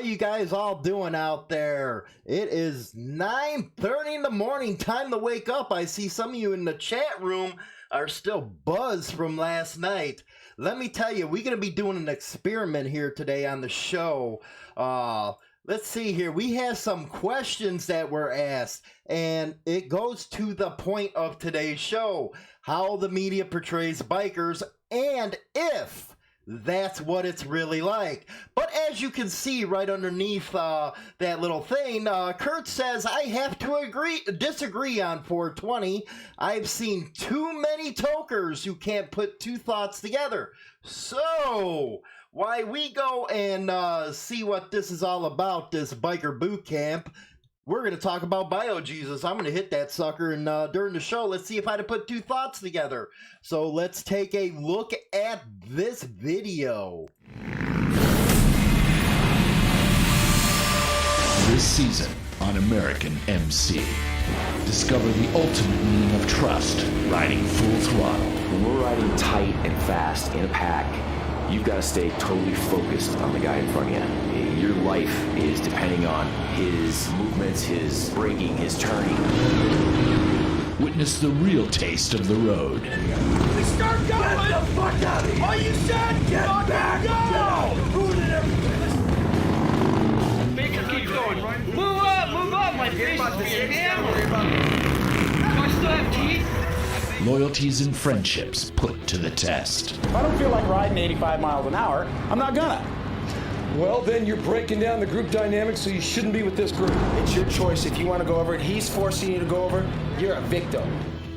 you guys all doing out there? It is 9:30 in the morning, time to wake up. I see some of you in the chat room are still buzzed from last night. Let me tell you, we're going to be doing an experiment here today on the show. Let's see here. We have some questions that were asked, and it goes to the point of today's show, how the media portrays bikers, and if that's what it's really like. But as you can see right underneath that little thing, Kurt says, I have to disagree on 420. I've seen too many tokers who can't put two thoughts together. So, why we go and see what this is all about, this biker boot camp, we're going to talk about Bio-Jesus. I'm going to hit that sucker, and during the show, let's see if I can put two thoughts together. So let's take a look at this video. This season on American MC, discover the ultimate meaning of trust, riding full throttle. When we're riding tight and fast in a pack, you've got to stay totally focused on the guy in front of you. Your life is depending on his movements, his braking, his turning. Witness the real taste of the road. We start going! Get the fuck out of here! Are you set? Get back! Go! Ruining everything! Make it keep going. Move up! My face is being hammered. Do I still have teeth? Loyalties and friendships put to the test. If I don't feel like riding 85 miles an hour, I'm not gonna. Well, then you're breaking down the group dynamic, so you shouldn't be with this group. It's your choice if you want to go over it. He's forcing you to go over. You're a victim.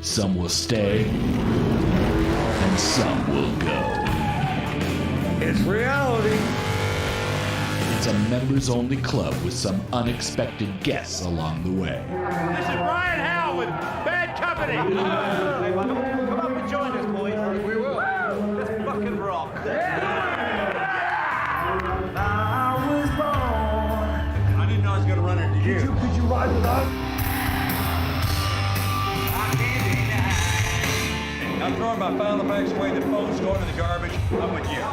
Some will stay, and some will go. It's reality. It's a members-only club with some unexpected guests along the way. This is Brian Howe with Bad Company! Come up and join us, boys. We will. Let's fucking rock. I didn't know I was going to run into you. Could you ride with us? I'm throwing my file bags away, the phone's going to the garbage. I'm with you.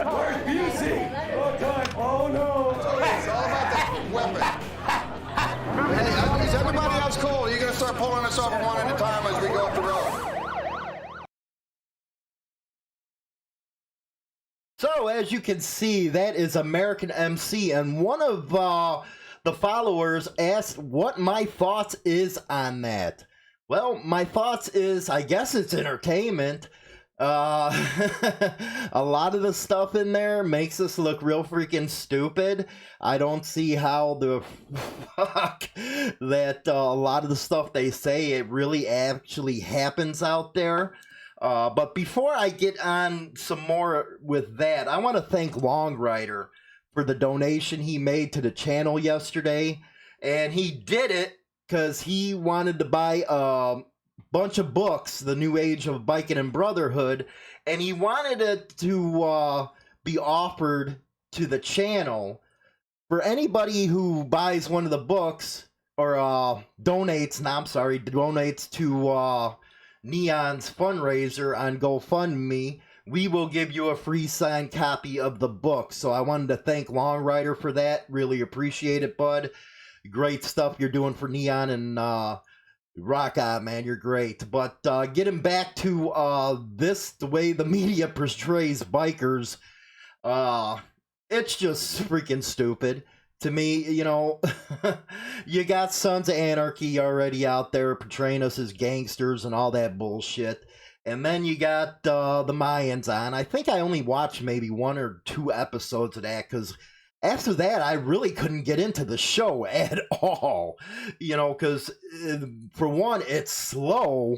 Where's Busey? Oh no! It's all about that weapon. Hey, is everybody else cool? Are you going to start pulling us over one at a time as we go up the road? So, as you can see, that is American MC, and one of the followers asked what my thoughts is on that. Well, my thoughts is, I guess it's entertainment. A lot of the stuff in there makes us look real freaking stupid. I don't see how the fuck that a lot of the stuff they say, it really actually happens out there. But before I get on some more with that, I want to thank Long Rider for the donation he made to the channel yesterday. And he did it because he wanted to buy a bunch of books, The New Age of Biking Brotherhood, and he wanted it to be offered to the channel for anybody who buys one of the books or donates to Neon's fundraiser on GoFundMe. We will give you a free signed copy of the book. So I wanted to thank Long Rider for that. Really appreciate it, bud. Great stuff you're doing for Neon, and rock on, man. You're great. But getting back to the way the media portrays bikers, it's just freaking stupid. To me, you know, you got Sons of Anarchy already out there portraying us as gangsters and all that bullshit. And then you got the Mayans on. I think I only watched maybe 1 or 2 episodes of that, because after that, I really couldn't get into the show at all. You know, because for one, it's slow,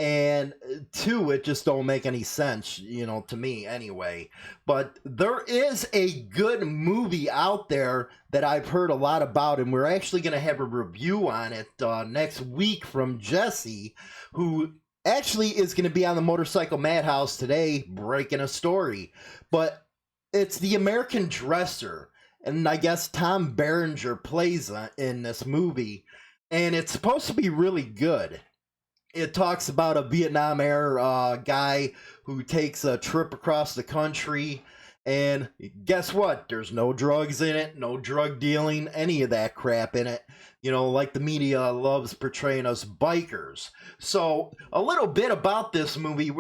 and 2, it just don't make any sense, you know, to me anyway. But there is a good movie out there that I've heard a lot about, and we're actually going to have a review on it next week from Jesse, who actually is going to be on the Motorcycle Madhouse today breaking a story. But it's The American Dresser, and I guess Tom Berenger plays in this movie, and it's supposed to be really good. it talks about a Vietnam era guy who takes a trip across the country, and guess what? There's no drugs in it, no drug dealing, any of that crap in it. You know, like the media loves portraying us bikers. So, a little bit about this movie.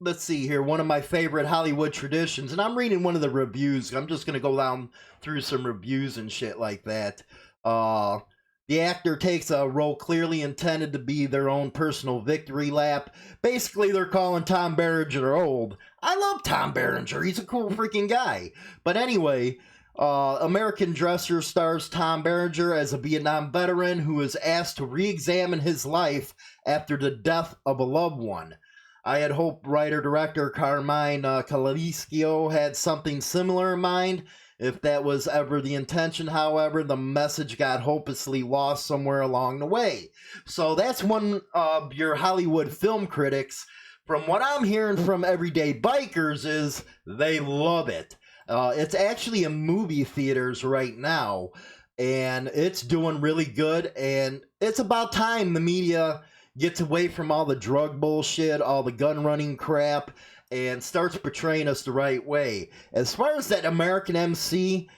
Let's see here. One of my favorite Hollywood traditions, and I'm reading one of the reviews. I'm just going to go down through some reviews and shit like that. The actor takes a role clearly intended to be their own personal victory lap. Basically, they're calling Tom Berenger old. I love Tom Berenger. He's a cool freaking guy. But anyway, American Dresser stars Tom Berenger as a Vietnam veteran who is asked to re-examine his life after the death of a loved one. I had hoped writer-director Carmine Calischio had something similar in mind. If that was ever the intention, however, the message got hopelessly lost somewhere along the way. So that's one of your Hollywood film critics. From what I'm hearing from everyday bikers is they love it. It's actually in movie theaters right now, and it's doing really good, and it's about time the media gets away from all the drug bullshit, all the gun running crap, and starts portraying us the right way. As far as that American MC,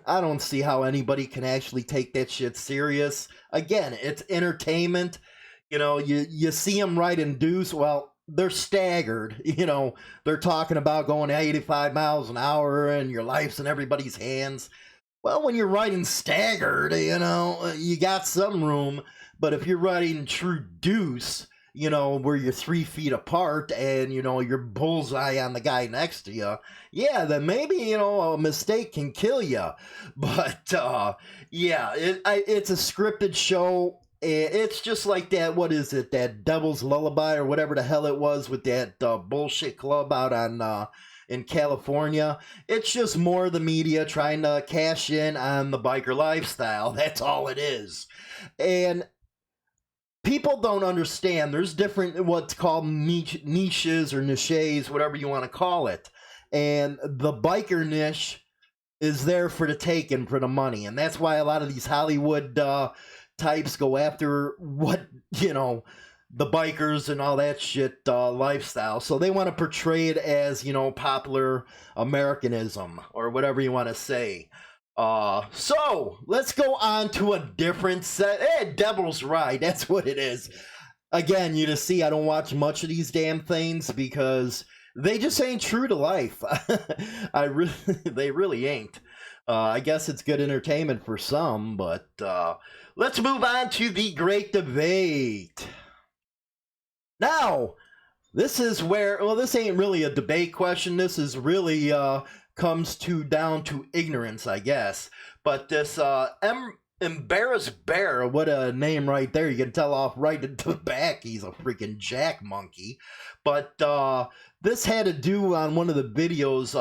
I don't see how anybody can actually take that shit serious. Again, it's entertainment. You know, you see them riding Deuce, well, they're staggered. You know, they're talking about going 85 miles an hour and your life's in everybody's hands. Well, when you're riding staggered, you know, you got some room. But if you're riding true Deuce, you know, where you're 3 feet apart and, you know, you're bullseye on the guy next to you, yeah, then maybe, you know, a mistake can kill you. But, yeah, it's a scripted show. It's just like that, what is it, that Devil's Lullaby or whatever the hell it was with that bullshit club out on in California. It's just more of the media trying to cash in on the biker lifestyle. That's all it is. And people don't understand. There's different what's called niches or niches, whatever you want to call it. And the biker niche is there for the taking for the money. And that's why a lot of these Hollywood types go after what, you know, the bikers and all that shit lifestyle. So they want to portray it as, you know, popular Americanism or whatever you want to say. So let's go on to a different set. Devil's Ride, that's what it is. Again, you just see I don't watch much of these damn things because they just ain't true to life. They really ain't. I guess it's good entertainment for some, but let's move on to the Great Debate. Now, this is where, well, this ain't really a debate question. This is really comes down to ignorance, I guess. But this Embarrassed Bear, what a name right there. You can tell off right into the back he's a freaking jack monkey. But this had to do on one of the videos,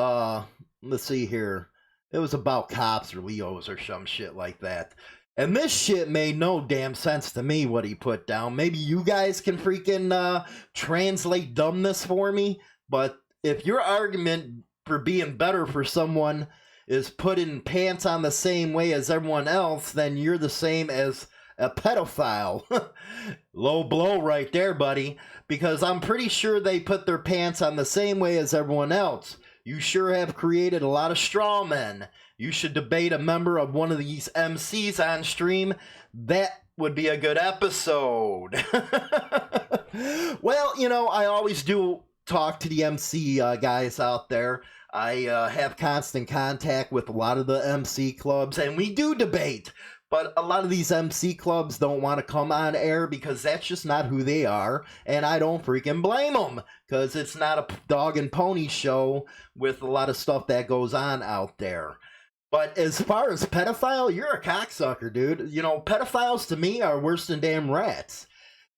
let's see here. It was about cops or Leos or some shit like that. And this shit made no damn sense to me, what he put down. Maybe you guys can freaking translate dumbness for me. But if your argument for being better for someone is putting pants on the same way as everyone else, then you're the same as a pedophile. Low blow right there, buddy. Because I'm pretty sure they put their pants on the same way as everyone else. You sure have created a lot of straw men. You should debate a member of one of these MCs on stream. That would be a good episode. Well, you know, I always do talk to the MC guys out there. I have constant contact with a lot of the MC clubs, and we do debate. But a lot of these MC clubs don't want to come on air because that's just not who they are, and I don't freaking blame them, because it's not a dog and pony show with a lot of stuff that goes on out there. But as far as pedophile, you're a cocksucker, dude. You know, pedophiles to me are worse than damn rats.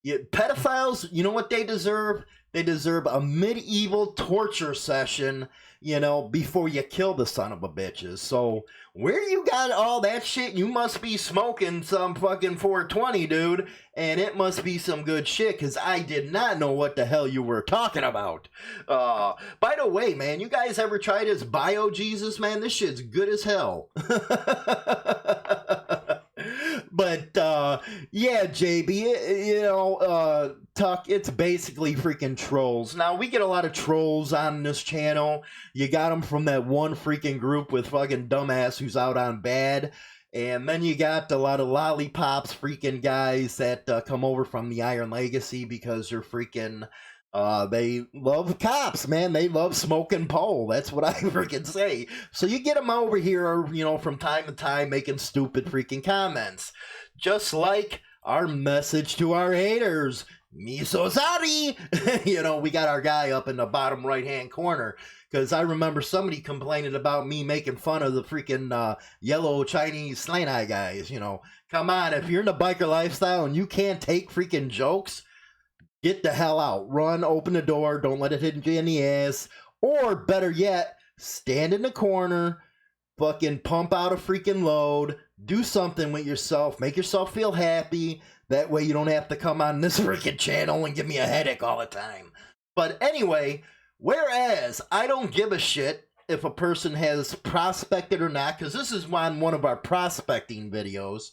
Pedophiles, you know what they deserve? They deserve a medieval torture session, you know, before you kill the son of a bitches. So, where you got all that shit? You must be smoking some fucking 420, dude. And it must be some good shit, because I did not know what the hell you were talking about. By the way, man, you guys ever tried this Bio Jesus, man? This shit's good as hell. But yeah, JB, you know, Tuck, it's basically freaking trolls. Now, we get a lot of trolls on this channel. You got them from that one freaking group with fucking dumbass who's out on bad. And then you got a lot of lollipops freaking guys that come over from the Iron Legacy because they're freaking, they love cops, man. They love smoking pole. That's what I freaking say. So you get them over here, you know, from time to time making stupid freaking comments. Just like our message to our haters. Miso sorry. You know, we got our guy up in the bottom right-hand corner. Because I remember somebody complaining about me making fun of the freaking yellow Chinese slant eye guys. You know, come on, if you're in the biker lifestyle and you can't take freaking jokes, get the hell out. Run, open the door, don't let it hit you in the ass. Or better yet, stand in the corner, fucking pump out a freaking load, do something with yourself, make yourself feel happy. That way you don't have to come on this freaking channel and give me a headache all the time. But anyway, whereas I don't give a shit if a person has prospected or not, because this is on one of our prospecting videos.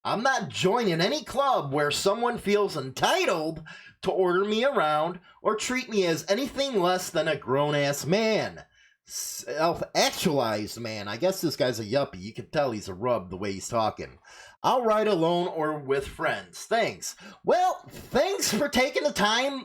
I'm not joining any club where someone feels entitled to order me around or treat me as anything less than a grown-ass man. Self-actualized man. I guess this guy's a yuppie. You can tell he's a rub the way he's talking. I'll ride alone or with friends. Thanks. Well, thanks for taking the time.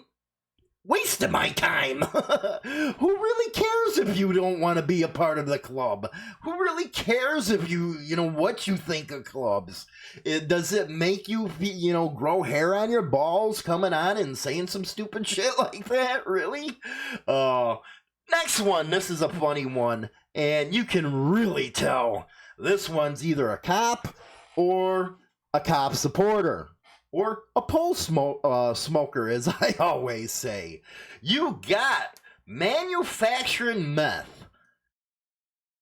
Wasting my time. Who really cares if you don't want to be a part of the club? Who really cares if you know, what you think of clubs? Does it make you, you know, grow hair on your balls coming on and saying some stupid shit like that? Really? Next one. This is a funny one. And you can really tell this one's either a cop or a cop supporter. Or a pole smoker, as I always say. You got manufacturing meth.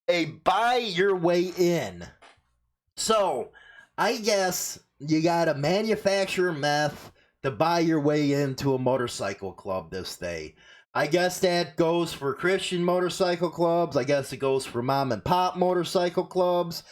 A buy your way in. So, I guess you got to manufacture meth to buy your way into a motorcycle club this day. I guess that goes for Christian motorcycle clubs. I guess it goes for mom and pop motorcycle clubs.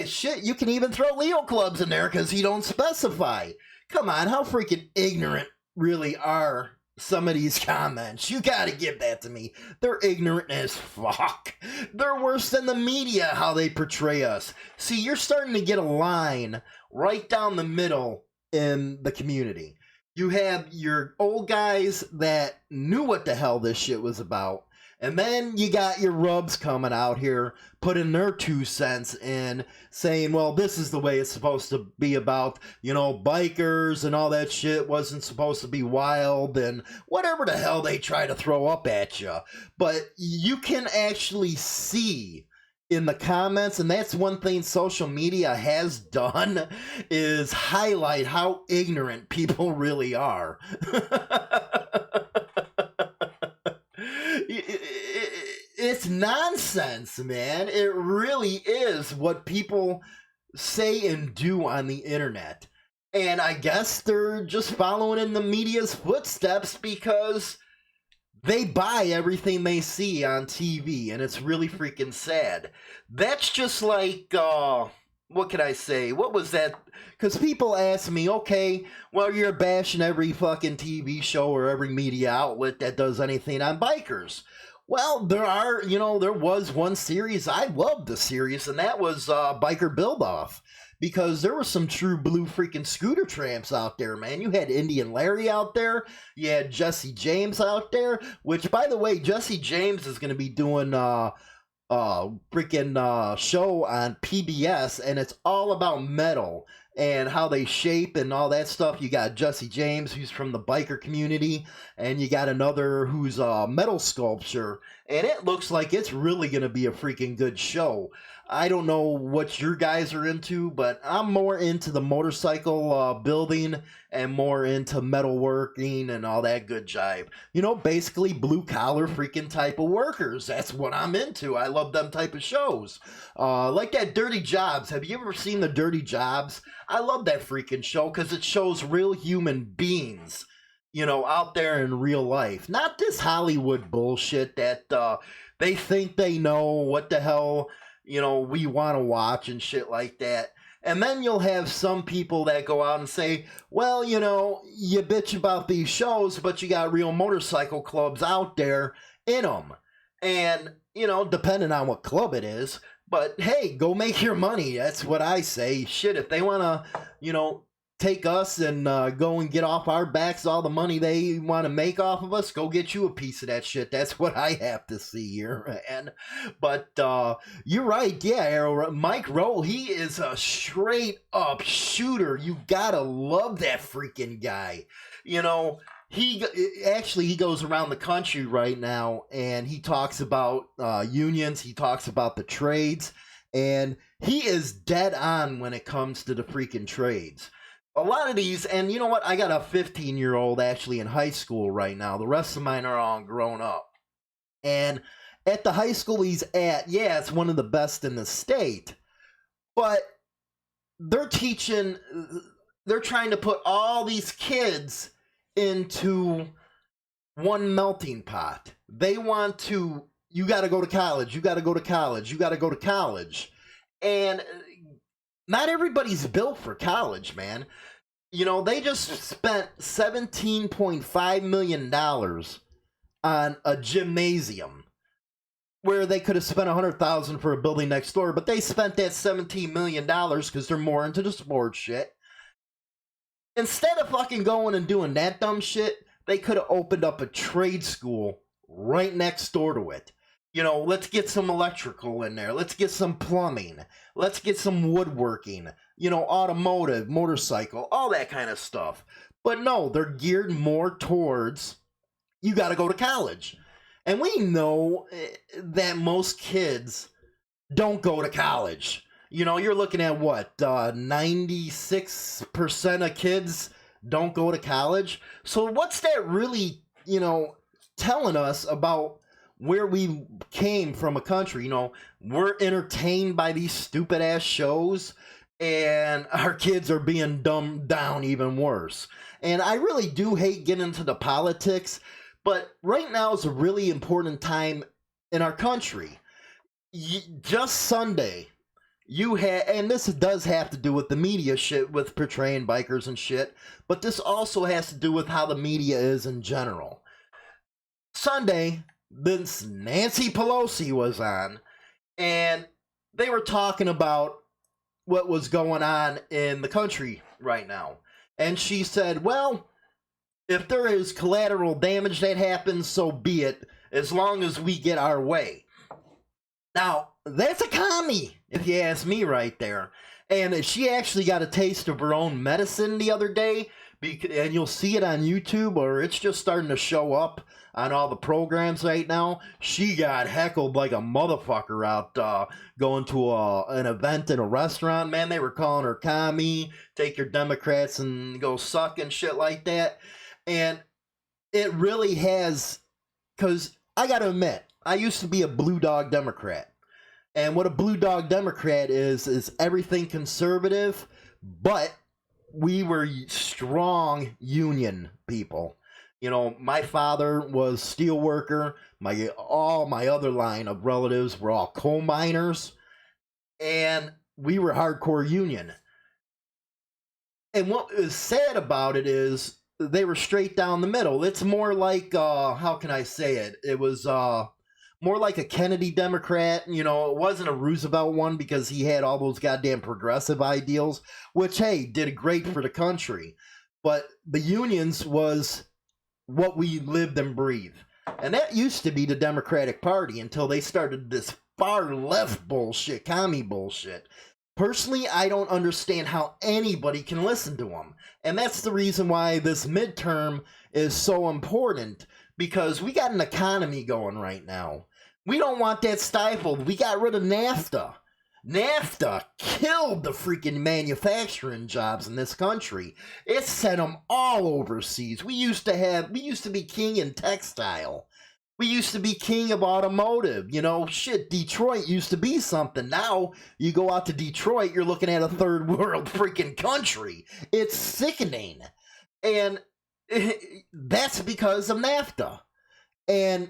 Shit, you can even throw Leo clubs in there because he don't specify. Come on, how freaking ignorant really are some of these comments? You gotta give that to me. They're ignorant as fuck. They're worse than the media, how they portray us. See, you're starting to get a line right down the middle in the community. You have your old guys that knew what the hell this shit was about. And then you got your rubs coming out here, putting their 2 cents in, saying, well, this is the way it's supposed to be about, you know, bikers and all that shit wasn't supposed to be wild and whatever the hell they try to throw up at you. But you can actually see in the comments, and that's one thing social media has done, is highlight how ignorant people really are. It's nonsense, man. It really is what people say and do on the internet. And I guess they're just following in the media's footsteps because they buy everything they see on TV, and it's really freaking sad. That's just like, what can I say? What was that? Because people ask me, okay, well, you're bashing every fucking TV show or every media outlet that does anything on bikers. Well, there was one series, I loved the series, and that was Biker Build-Off. Because there were some true blue freaking scooter tramps out there, man. You had Indian Larry out there. You had Jesse James out there. Which, by the way, Jesse James is going to be doing freaking show on PBS, and it's all about metal and how they shape and all that stuff. You got Jesse James, who's from the biker community, and you got another who's a metal sculpture, and it looks like it's really going to be a freaking good show. I don't know what your guys are into, but I'm more into the motorcycle building and more into metalworking and all that good jive. You know, basically blue-collar freaking type of workers. That's what I'm into. I love them type of shows. Like that Dirty Jobs. Have you ever seen the Dirty Jobs? I love that freaking show because it shows real human beings, you know, out there in real life. Not this Hollywood bullshit that they think they know what the hell, you know, we want to watch and shit like that. And then you'll have some people that go out and say, well, you know, you bitch about these shows, but you got real motorcycle clubs out there in them. And, you know, depending on what club it is, but hey, go make your money. That's what I say. Shit, if they want to, you know, take us and go and get off our backs all the money they want to make off of us, go get you a piece of that shit. That's what I have to see here. And but you're right, yeah, Arrow. Mike Rowe, he is a straight up shooter. You gotta love that freaking guy. You know, he goes around the country right now and he talks about unions, he talks about the trades, and he is dead on when it comes to the freaking trades. A lot of these, and you know what? I got a 15-year-old actually in high school right now. The rest of mine are all grown up. And at the high school he's at, yeah, it's one of the best in the state. But they're trying to put all these kids into one melting pot. They want to, you got to go to college, you got to go to college, you got to go to college. And not everybody's built for college, man. You know, they just spent $17.5 million on a gymnasium where they could have spent $100,000 for a building next door, but they spent that $17 million because they're more into the sports shit. Instead of fucking going and doing that dumb shit, they could have opened up a trade school right next door to it. You know, let's get some electrical in there. Let's get some plumbing. Let's get some woodworking. You know, automotive, motorcycle, all that kind of stuff. But no, they're geared more towards, you got to go to college. And we know that most kids don't go to college. You know, you're looking at what, 96% of kids don't go to college. So what's that really, you know, telling us about where we came from a country? You know, we're entertained by these stupid ass shows and our kids are being dumbed down even worse. And I really do hate getting into the politics, but right now is a really important time in our country. Just Sunday, you had, and this does have to do with the media shit with portraying bikers and shit, but this also has to do with how the media is in general. Sunday, this Nancy Pelosi was on, and they were talking about what was going on in the country right now. And she said, well, if there is collateral damage that happens, so be it, as long as we get our way. Now, that's a commie, if you ask me right there. And she actually got a taste of her own medicine the other day, and you'll see it on YouTube, or it's just starting to show up on all the programs right now. She got heckled like a motherfucker out going to an event in a restaurant. Man, they were calling her commie, take your Democrats and go suck and shit like that. And it really has, because I gotta admit, I used to be a blue dog Democrat. And what a blue dog Democrat is everything conservative, but we were strong union people. You know, my father was steel worker. All my other line of relatives were all coal miners, and we were hardcore union. And what is sad about it is they were straight down the middle. It's more like, how can I say it? It was more like a Kennedy Democrat. You know, it wasn't a Roosevelt one because he had all those goddamn progressive ideals, which, hey, did great for the country. But the unions was what we lived and breathed. And that used to be the Democratic Party until they started this far left bullshit, commie bullshit. Personally, I don't understand how anybody can listen to them. And that's the reason why this midterm is so important, because we got an economy going right now. We don't want that stifled. We got rid of NAFTA. NAFTA killed the freaking manufacturing jobs in this country. It sent them all overseas. We used to be king in textile. We used to be king of automotive. You know, shit, Detroit used to be something. Now, you go out to Detroit, you're looking at a third world freaking country. It's sickening. And that's because of NAFTA. And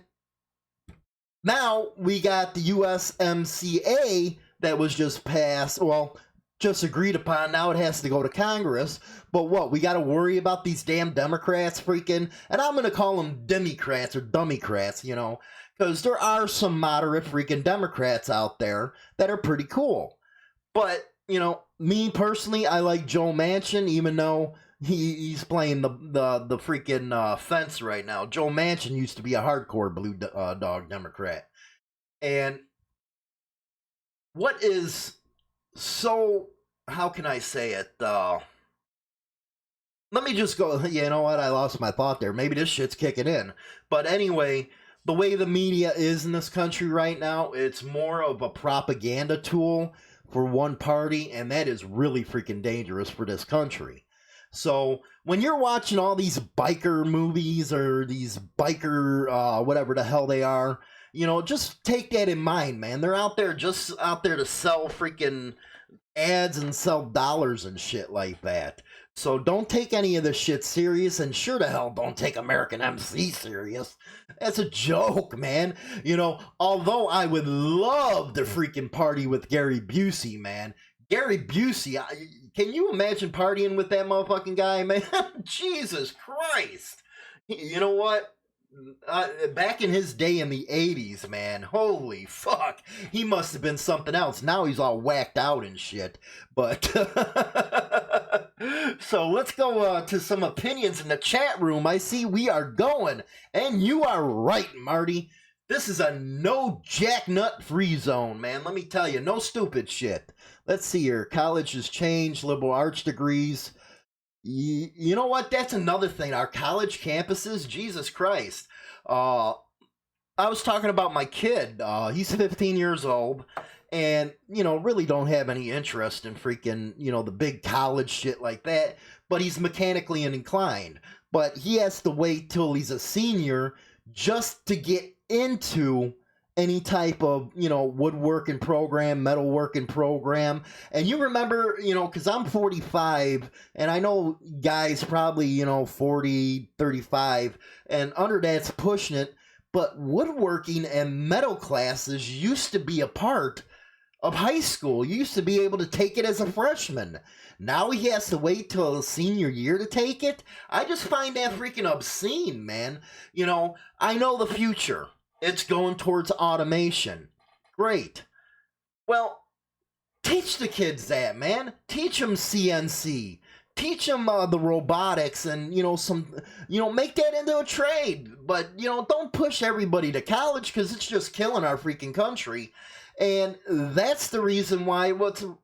now we got the USMCA that was just passed. Well, just agreed upon. Now it has to go to Congress. But what? We got to worry about these damn Democrats freaking, and I'm going to call them Democrats or Dummycrats, you know, because there are some moderate freaking Democrats out there that are pretty cool. But, you know, me personally, I like Joe Manchin, even though he's playing the freaking fence right now. Joe Manchin used to be a hardcore blue dog Democrat. And what is so, how can I say it? Let me just go, you know what? I lost my thought there. Maybe this shit's kicking in. But anyway, the way the media is in this country right now, it's more of a propaganda tool for one party, and that is really freaking dangerous for this country. So when you're watching all these biker movies or these biker, whatever the hell they are, you know, just take that in mind, man. They're out there just out there to sell freaking ads and sell dollars and shit like that. So don't take any of this shit serious, and sure to hell don't take American MC serious. That's a joke, man. You know, although I would love to freaking party with Gary Busey, man. Gary Busey, can you imagine partying with that motherfucking guy, man? Jesus Christ. You know what? Back in his day in the 80s, man, holy fuck, he must have been something else. Now he's all whacked out and shit. But so let's go to some opinions in the chat room. I see we are going, and you are right, Marty. This is a no jacknut free zone, man. Let me tell you, no stupid shit. Let's see here. College has changed, liberal arts degrees. You know what? That's another thing. Our college campuses, Jesus Christ. I was talking about my kid. He's 15 years old and, you know, really don't have any interest in freaking, you know, the big college shit like that. But he's mechanically inclined. But he has to wait till he's a senior just to get into any type of, you know, woodworking program, metalworking program. And you remember, you know, because I'm 45, and I know guys probably, you know, 40, 35, and under that's pushing it, but woodworking and metal classes used to be a part of high school. You used to be able to take it as a freshman. Now he has to wait till senior year to take it? I just find that freaking obscene, man. You know, I know the future. It's going towards automation. Great. Well, teach the kids that, man. Teach them CNC. Teach them the robotics and, you know, make that into a trade. But, you know, don't push everybody to college because it's just killing our freaking country. And that's the reason why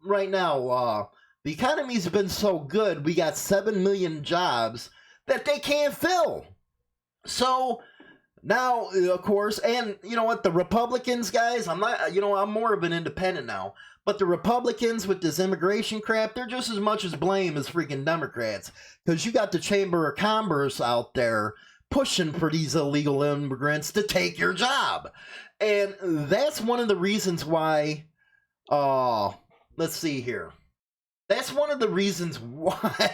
right now, the economy's been so good, we got 7 million jobs that they can't fill. So now, of course, and you know what, the Republicans, guys, I'm more of an independent now, but the Republicans with this immigration crap, they're just as much as blame as freaking Democrats, because you got the Chamber of Commerce out there pushing for these illegal immigrants to take your job. And that's one of the reasons why, let's see here. That's one of the reasons why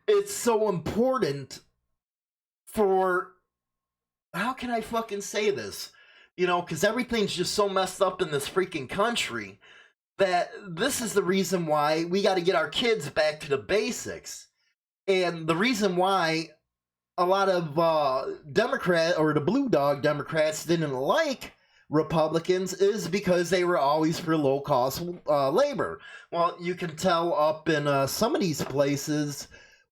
it's so important for, how can I fucking say this? You know, because everything's just so messed up in this freaking country that this is the reason why we got to get our kids back to the basics. And the reason why a lot of Democrat or the blue dog Democrats didn't like Republicans is because they were always for low-cost labor. Well, you can tell up in some of these places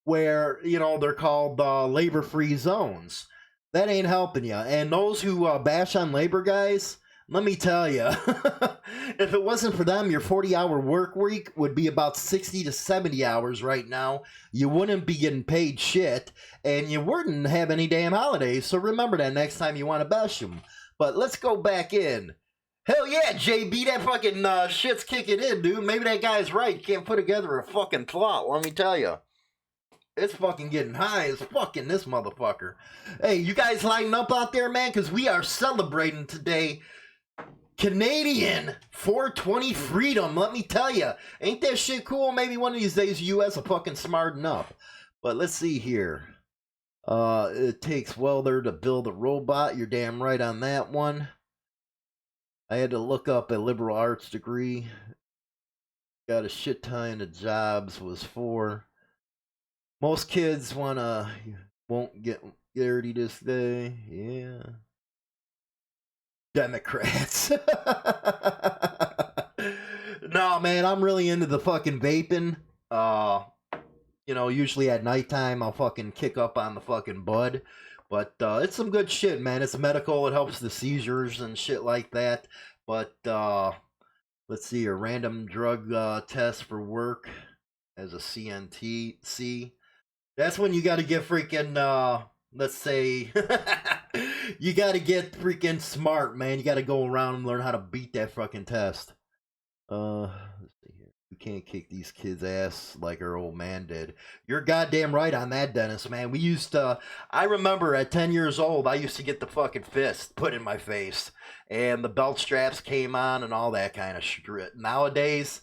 where, you know, they're called labor-free zones. That ain't helping you. And those who bash on labor, guys, let me tell you, if it wasn't for them, your 40-hour work week would be about 60 to 70 hours right now. You wouldn't be getting paid shit, and you wouldn't have any damn holidays. So remember that next time you want to bash them. But let's go back in. Hell yeah, JB, that fucking shit's kicking in, dude. Maybe that guy's right. You can't put together a fucking plot, let me tell you. It's fucking getting high as fucking this motherfucker. Hey, you guys lighting up out there, man? Because we are celebrating today Canadian 420 freedom. Let me tell you. Ain't that shit cool? Maybe one of these days U.S. will fucking smarten up. But let's see here. It takes welder to build a robot. You're damn right on that one. I had to look up a liberal arts degree. got a shit ton of jobs was for. Most kids won't get dirty this day. Yeah. Democrats. No, man, I'm really into the fucking vaping. Usually at nighttime I'll fucking kick up on the fucking bud. But it's some good shit, man. It's medical. It helps the seizures and shit like that. But let's see, a random drug test for work as a CNTC. That's when you got to get freaking, let's say, you got to get freaking smart, man. You got to go around and learn how to beat that fucking test. Let's see here. We can't kick these kids' ass like our old man did. You're goddamn right on that, Dennis, man. We used to, I remember at 10 years old, I used to get the fucking fist put in my face. And the belt straps came on and all that kind of shit. Nowadays,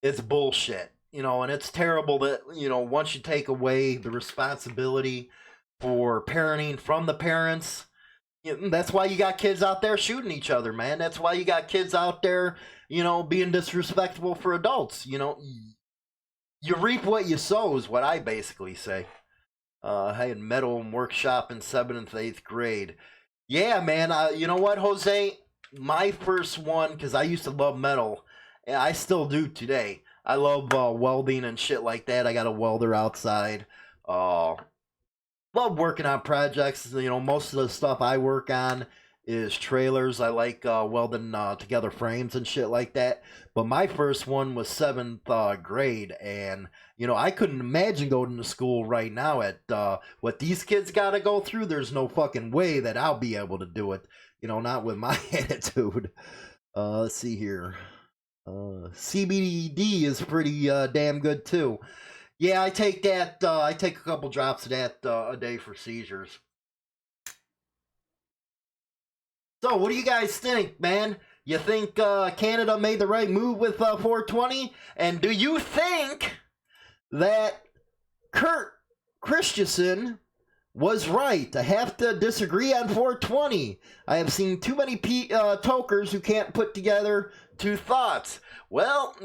it's bullshit. And it's terrible that, once you take away the responsibility for parenting from the parents, that's why you got kids out there shooting each other, man. That's why you got kids out there, being disrespectful for adults. You reap what you sow is what I basically say. I had metal workshop in 7th, 8th grade. Yeah, man. You know what, Jose? My first one, because I used to love metal, and I still do today. I love welding and shit like that. I got a welder outside. Love working on projects. Most of the stuff I work on is trailers. I like welding together frames and shit like that. But my first one was 7th grade, and I couldn't imagine going to school right now at what these kids got to go through. There's no fucking way that I'll be able to do it. Not with my attitude. Let's see here. CBD is pretty damn good too. Yeah, I take that. I take a couple drops of that a day for seizures. So, what do you guys think, man? You think Canada made the right move with 420? And do you think that Kurt Christensen was right? I have to disagree on 420. I have seen too many tokers who can't put together two thoughts. Well,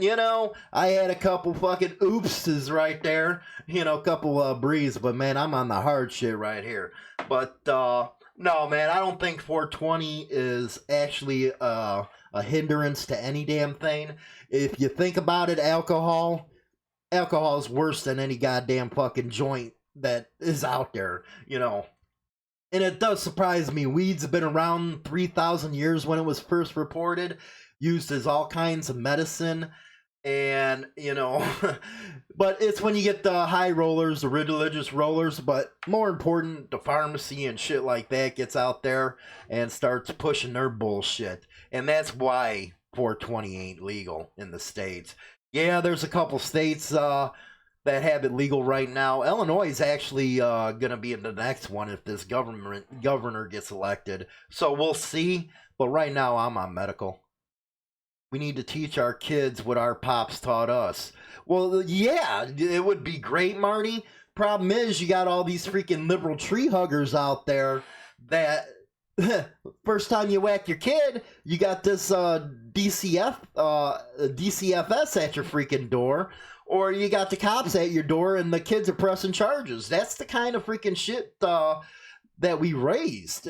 I had a couple fucking oopses right there. A couple breeze, but man, I'm on the hard shit right here. But no, man, I don't think 420 is actually a hindrance to any damn thing. If you think about it, alcohol is worse than any goddamn fucking joint that is out there, And it does surprise me. Weeds have been around 3,000 years when it was first reported, used as all kinds of medicine, and but it's when you get the high rollers, the religious rollers, but more important, the pharmacy and shit like that gets out there and starts pushing their bullshit, and that's why 420 ain't legal in the States. Yeah, there's a couple states that have it legal right now. Illinois is actually gonna be in the next one if this governor gets elected, so we'll see. But right now I'm on medical. We need to teach our kids what our pops taught us. Well, yeah, it would be great, Marty. Problem is, you got all these freaking liberal tree huggers out there that first time you whack your kid, you got this DCFS at your freaking door, or you got the cops at your door and the kids are pressing charges. That's the kind of freaking shit that we raised.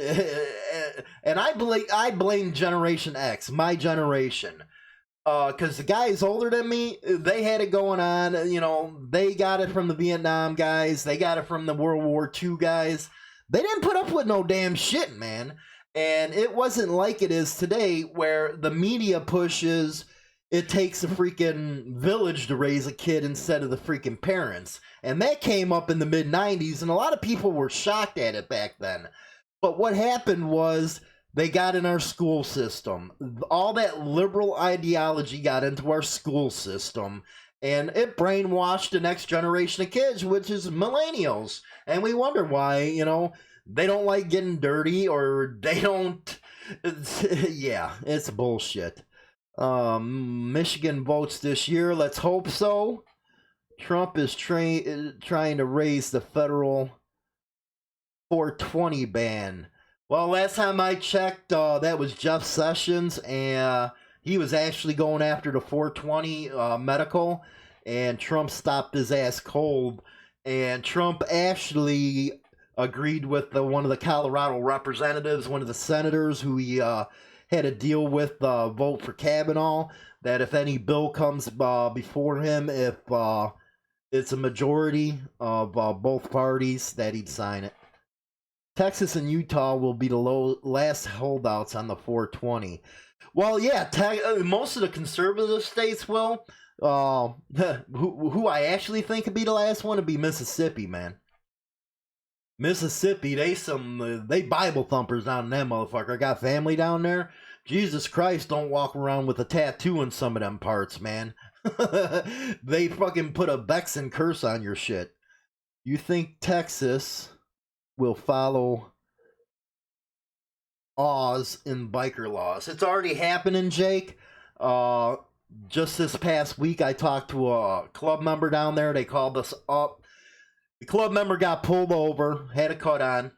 And I blame Generation X, my generation. Because the guys older than me, they had it going on. They got it from the Vietnam guys. They got it from the World War II guys. They didn't put up with no damn shit, man. And it wasn't like it is today, where the media pushes it takes a freaking village to raise a kid instead of the freaking parents. And that came up in the mid-90s, and a lot of people were shocked at it back then. But what happened was, they got in our school system. All that liberal ideology got into our school system, and it brainwashed the next generation of kids, which is millennials. And we wonder why, they don't like getting dirty, or they don't... Yeah, it's bullshit. Michigan votes this year. Let's hope so. Trump is trying to raise the federal 420 ban. Well, last time I checked, that was Jeff Sessions, and He was actually going after the 420 medical, and Trump stopped his ass cold. And Trump actually agreed with one of the Colorado representatives, one of the senators who he had a deal with vote for Kavanaugh, that if any bill comes before him, if it's a majority of both parties, that he'd sign it. Texas and Utah will be the last holdouts on the 420. Well, yeah, most of the conservative states will. Who I actually think could be the last one would be Mississippi, man. Mississippi, they Bible thumpers down in that motherfucker. I got family down there. Jesus Christ, don't walk around with a tattoo in some of them parts, man. They fucking put a Bexan curse on your shit. You think Texas will follow Oz in biker laws? It's already happening, Jake. Just this past week, I talked to a club member down there. They called us up. The club member got pulled over, had a cut on.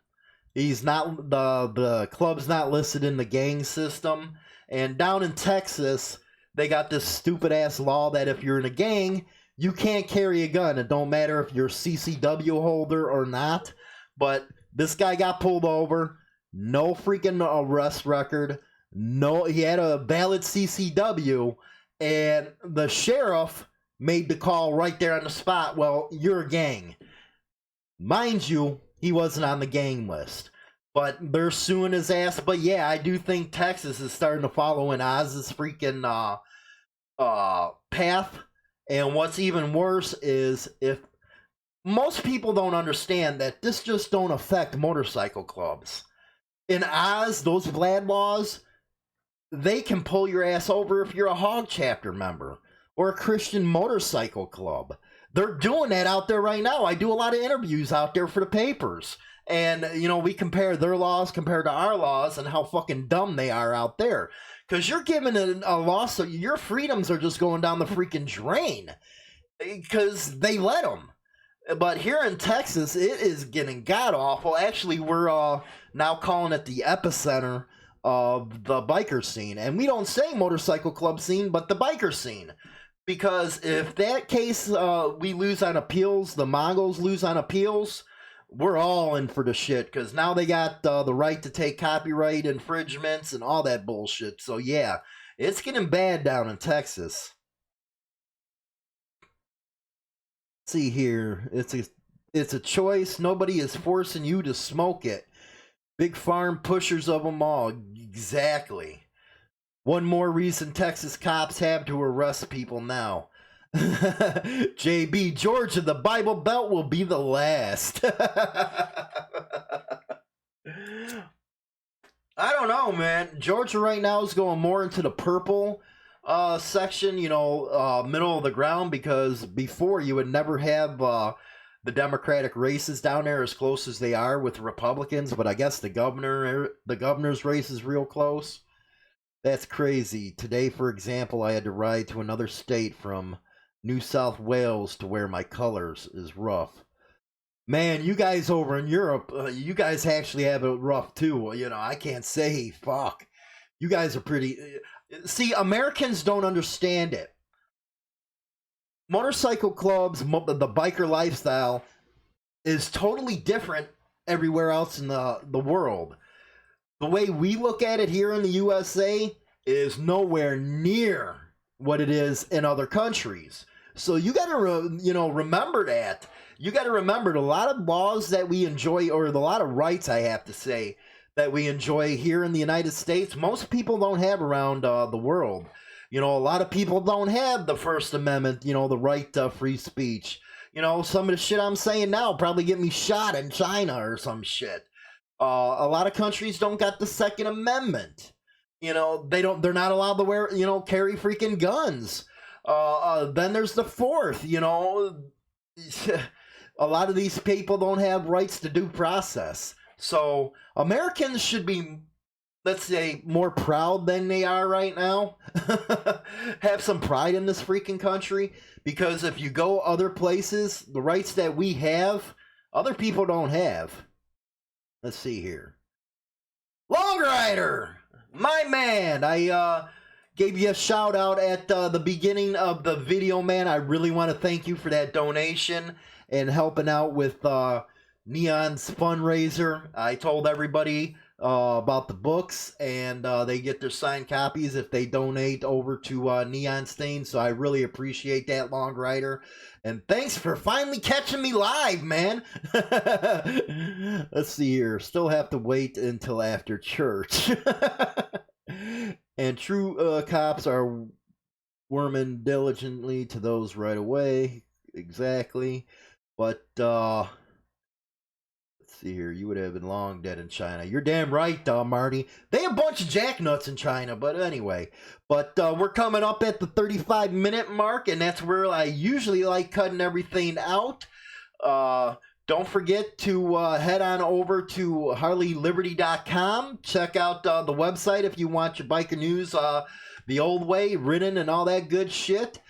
He's not, the club's not listed in the gang system. And down in Texas, they got this stupid ass law that if you're in a gang, you can't carry a gun. It don't matter if you're a CCW holder or not. But this guy got pulled over. No freaking arrest record. No, he had a valid CCW. And the sheriff made the call right there on the spot. Well, you're a gang. Mind you, he wasn't on the gang list. But they're suing his ass. But yeah, I do think Texas is starting to follow in Oz's freaking path. And what's even worse is, if most people don't understand that this just don't affect motorcycle clubs. In Oz, those Vlad laws, they can pull your ass over if you're a hog chapter member or a Christian motorcycle club. They're doing that out there right now. I do a lot of interviews out there for the papers. And, you know, we compare their laws compared to our laws and how fucking dumb they are out there. Because you're given a law, so your freedoms are just going down the freaking drain. Because they let them. But here in Texas, it is getting god-awful. Actually, we're now calling it the epicenter of the biker scene. And we don't say motorcycle club scene, but the biker scene. Because if that case we lose on appeals, the Mongols lose on appeals, we're all in for the shit. Because now they got the right to take copyright infringements and all that bullshit. So yeah, it's getting bad down in Texas. Let's see here, it's a choice. Nobody is forcing you to smoke it. Big farm pushers of them all. Exactly. One more reason Texas cops have to arrest people now. JB, Georgia, the Bible Belt will be the last. I don't know, man. Georgia right now is going more into the purple section, you know, middle of the ground, because before you would never have the Democratic races down there as close as they are with Republicans, but I guess the governor's race is real close. That's crazy. Today, for example, I had to ride to another state from New South Wales to wear my colors is rough. Man, you guys over in Europe, you guys actually have it rough too. You know, I can't say fuck. You guys are pretty... See, Americans don't understand it. Motorcycle clubs, the biker lifestyle is totally different everywhere else in the world. The way we look at it here in the USA is nowhere near what it is in other countries. So you got to, remember that. You got to remember a lot of laws that we enjoy, or a lot of rights, I have to say, that we enjoy here in the United States, most people don't have around the world. You know, a lot of people don't have the First Amendment, you know, the right to free speech. You know, some of the shit I'm saying now probably get me shot in China or some shit. A lot of countries don't got the Second Amendment. You know, they're not allowed to wear, carry freaking guns. Then there's the Fourth, you know. A lot of these people don't have rights to due process. So Americans should be, let's say, more proud than they are right now. Have some pride in this freaking country. Because if you go other places, the rights that we have, other people don't have. Let's see here. Long Rider! My man! I gave you a shout out at the beginning of the video, man. I really want to thank you for that donation and helping out with Neon's fundraiser. I told everybody about the books, and they get their signed copies if they donate over to Neon Stain. So I really appreciate that, Long Rider. And thanks for finally catching me live, man. Let's see here. Still have to wait until after church. And true cops are worming diligently to those right away. Exactly. But let's see here. You would have been long dead in China. You're damn right, Marty. They have a bunch of jacknuts in China. But anyway. But we're coming up at the 35-minute mark. And that's where I usually like cutting everything out. Don't forget to head on over to HarleyLiberty.com. Check out the website if you want your biker news the old way, written and all that good shit.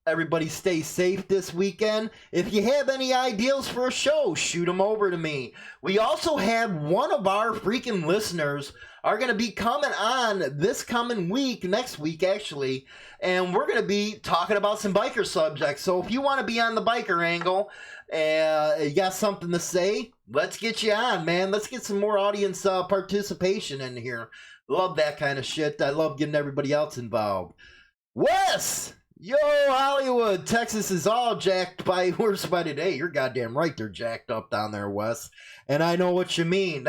Everybody stay safe this weekend. If you have any ideas for a show, shoot them over to me. We also have one of our freaking listeners are going to be coming on this coming week, next week actually, and we're going to be talking about some biker subjects. So if you want to be on the biker angle, you got something to say, let's get you on, man. Let's get some more audience participation in here. Love that kind of shit. I love getting everybody else involved. Wes! Yo, Hollywood! Texas is all jacked by worse by today. You're goddamn right, they're jacked up down there, Wes. And I know what you mean.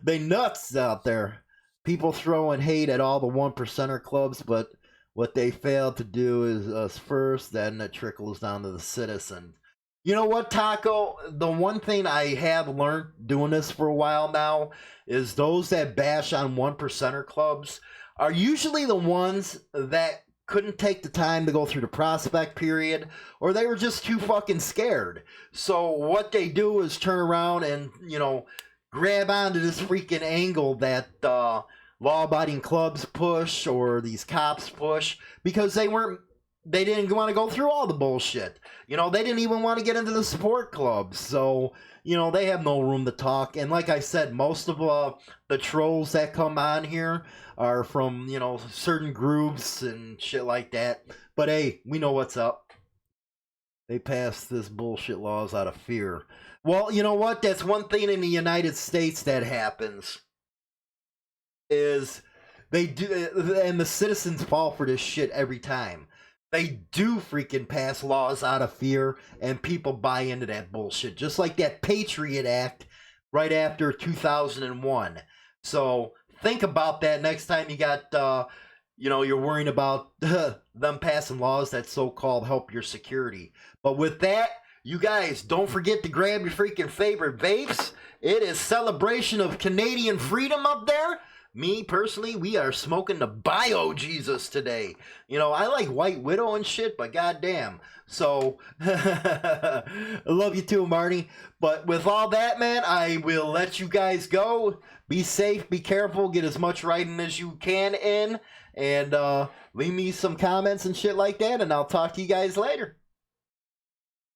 They nuts out there. People throwing hate at all the 1%er clubs, but what they fail to do is us first, then it trickles down to the citizen. You know what, Taco? The one thing I have learned doing this for a while now is those that bash on 1%er clubs are usually the ones that couldn't take the time to go through the prospect period, or they were just too fucking scared. So what they do is turn around and, you know, grab onto this freaking angle that law-abiding clubs push or these cops push because they didn't want to go through all the bullshit. You know, they didn't even want to get into the support clubs. So, you know, they have no room to talk. And like I said, most of the trolls that come on here are from, you know, certain groups and shit like that. But hey, we know what's up. They passed this bullshit laws out of fear. Well, you know what? That's one thing in the United States that happens is they do, and the citizens fall for this shit every time. They do freaking pass laws out of fear, and people buy into that bullshit. Just like that Patriot Act right after 2001. So think about that next time you got, you know, you're worrying about them passing laws that so-called help your security. But with that, you guys, don't forget to grab your freaking favorite vapes. It is celebration of Canadian freedom up there. Me, personally, we are smoking the Bio Jesus today. You know, I like White Widow and shit, but goddamn. So, I love you too, Marty. But with all that, man, I will let you guys go. Be safe, be careful, get as much writing as you can in. And leave me some comments and shit like that, and I'll talk to you guys later.